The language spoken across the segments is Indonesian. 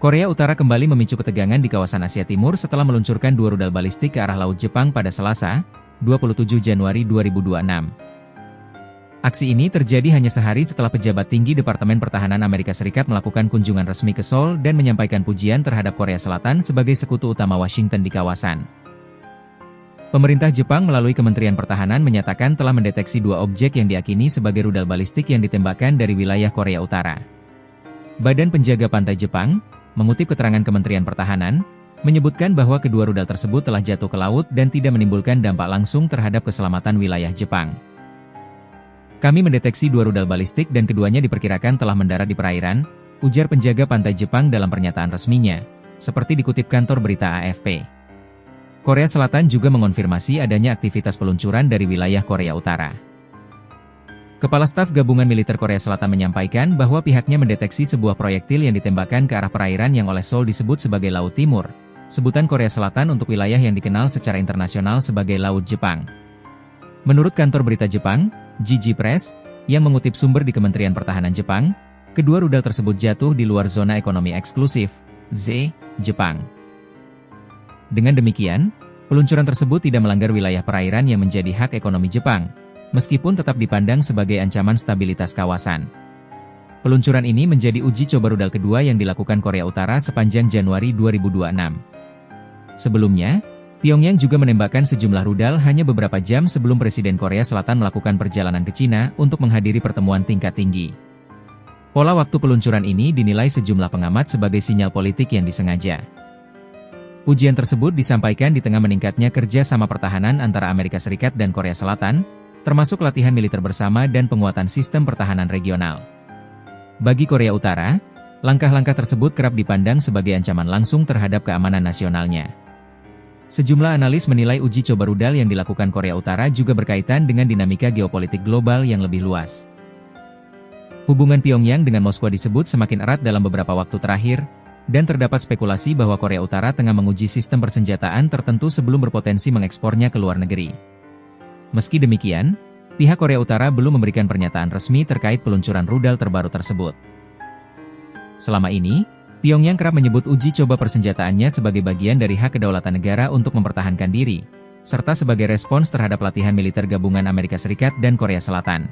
Korea Utara kembali memicu ketegangan di kawasan Asia Timur setelah meluncurkan 2 rudal balistik ke arah Laut Jepang pada Selasa, 27 Januari 2026. Aksi ini terjadi hanya sehari setelah pejabat tinggi Departemen Pertahanan Amerika Serikat melakukan kunjungan resmi ke Seoul dan menyampaikan pujian terhadap Korea Selatan sebagai sekutu utama Washington di kawasan. Pemerintah Jepang melalui Kementerian Pertahanan menyatakan telah mendeteksi 2 objek yang diakini sebagai rudal balistik yang ditembakkan dari wilayah Korea Utara. Badan Penjaga Pantai Jepang, mengutip keterangan Kementerian Pertahanan, menyebutkan bahwa kedua rudal tersebut telah jatuh ke laut dan tidak menimbulkan dampak langsung terhadap keselamatan wilayah Jepang. Kami mendeteksi 2 rudal balistik dan keduanya diperkirakan telah mendarat di perairan, ujar penjaga pantai Jepang dalam pernyataan resminya, seperti dikutip kantor berita AFP. Korea Selatan juga mengonfirmasi adanya aktivitas peluncuran dari wilayah Korea Utara. Kepala Staf Gabungan Militer Korea Selatan menyampaikan bahwa pihaknya mendeteksi sebuah proyektil yang ditembakkan ke arah perairan yang oleh Seoul disebut sebagai Laut Timur, sebutan Korea Selatan untuk wilayah yang dikenal secara internasional sebagai Laut Jepang. Menurut kantor berita Jepang, JG Press, yang mengutip sumber di Kementerian Pertahanan Jepang, kedua rudal tersebut jatuh di luar zona ekonomi eksklusif, ZEE, Jepang. Dengan demikian, peluncuran tersebut tidak melanggar wilayah perairan yang menjadi hak ekonomi Jepang, meskipun tetap dipandang sebagai ancaman stabilitas kawasan. Peluncuran ini menjadi uji coba rudal kedua yang dilakukan Korea Utara sepanjang Januari 2026. Sebelumnya, Pyongyang juga menembakkan sejumlah rudal hanya beberapa jam sebelum Presiden Korea Selatan melakukan perjalanan ke Cina untuk menghadiri pertemuan tingkat tinggi. Pola waktu peluncuran ini dinilai sejumlah pengamat sebagai sinyal politik yang disengaja. Pujian tersebut disampaikan di tengah meningkatnya kerja sama pertahanan antara Amerika Serikat dan Korea Selatan, termasuk latihan militer bersama dan penguatan sistem pertahanan regional. Bagi Korea Utara, langkah-langkah tersebut kerap dipandang sebagai ancaman langsung terhadap keamanan nasionalnya. Sejumlah analis menilai uji coba rudal yang dilakukan Korea Utara juga berkaitan dengan dinamika geopolitik global yang lebih luas. Hubungan Pyongyang dengan Moskwa disebut semakin erat dalam beberapa waktu terakhir, dan terdapat spekulasi bahwa Korea Utara tengah menguji sistem persenjataan tertentu sebelum berpotensi mengekspornya ke luar negeri. Meski demikian, pihak Korea Utara belum memberikan pernyataan resmi terkait peluncuran rudal terbaru tersebut. Selama ini, Pyongyang kerap menyebut uji coba persenjataannya sebagai bagian dari hak kedaulatan negara untuk mempertahankan diri, serta sebagai respons terhadap latihan militer gabungan Amerika Serikat dan Korea Selatan.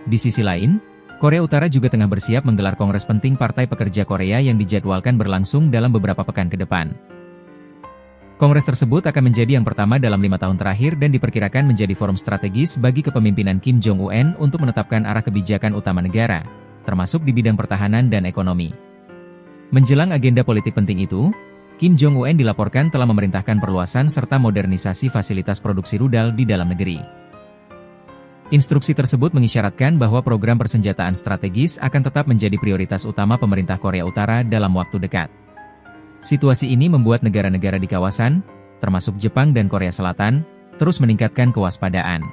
Di sisi lain, Korea Utara juga tengah bersiap menggelar kongres penting Partai Pekerja Korea yang dijadwalkan berlangsung dalam beberapa pekan ke depan. Kongres tersebut akan menjadi yang pertama dalam 5 tahun terakhir dan diperkirakan menjadi forum strategis bagi kepemimpinan Kim Jong-un untuk menetapkan arah kebijakan utama negara, termasuk di bidang pertahanan dan ekonomi. Menjelang agenda politik penting itu, Kim Jong-un dilaporkan telah memerintahkan perluasan serta modernisasi fasilitas produksi rudal di dalam negeri. Instruksi tersebut mengisyaratkan bahwa program persenjataan strategis akan tetap menjadi prioritas utama pemerintah Korea Utara dalam waktu dekat. Situasi ini membuat negara-negara di kawasan, termasuk Jepang dan Korea Selatan, terus meningkatkan kewaspadaan.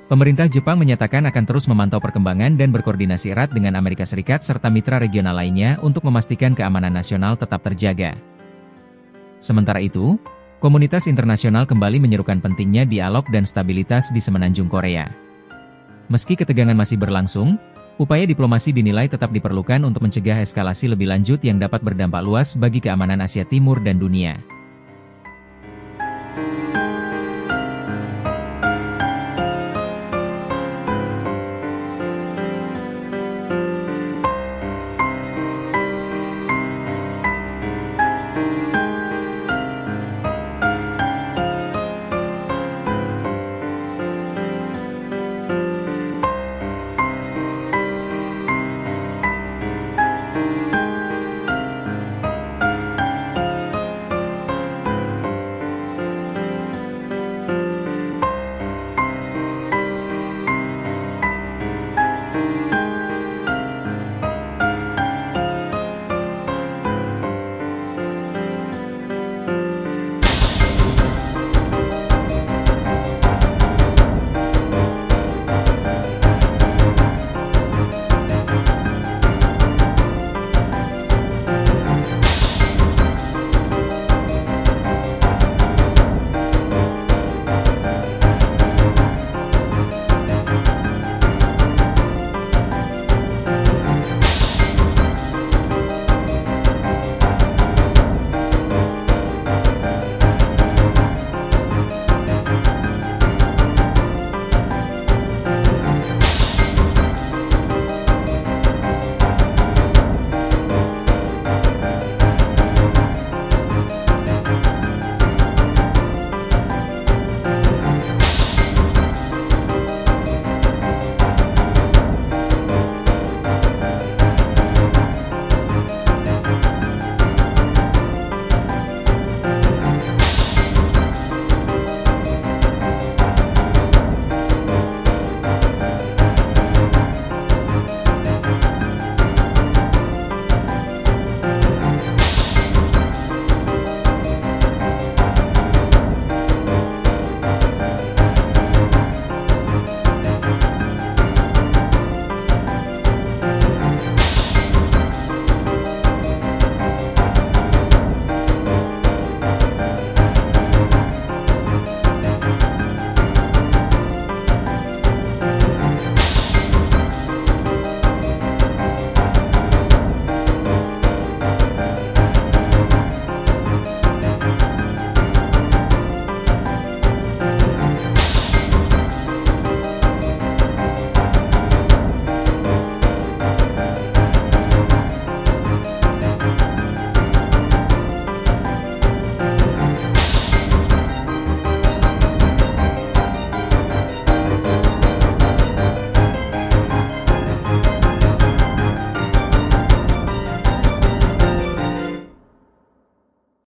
Pemerintah Jepang menyatakan akan terus memantau perkembangan dan berkoordinasi erat dengan Amerika Serikat serta mitra regional lainnya untuk memastikan keamanan nasional tetap terjaga. Sementara itu, komunitas internasional kembali menyerukan pentingnya dialog dan stabilitas di semenanjung Korea. Meski ketegangan masih berlangsung, upaya diplomasi dinilai tetap diperlukan untuk mencegah eskalasi lebih lanjut yang dapat berdampak luas bagi keamanan Asia Timur dan dunia.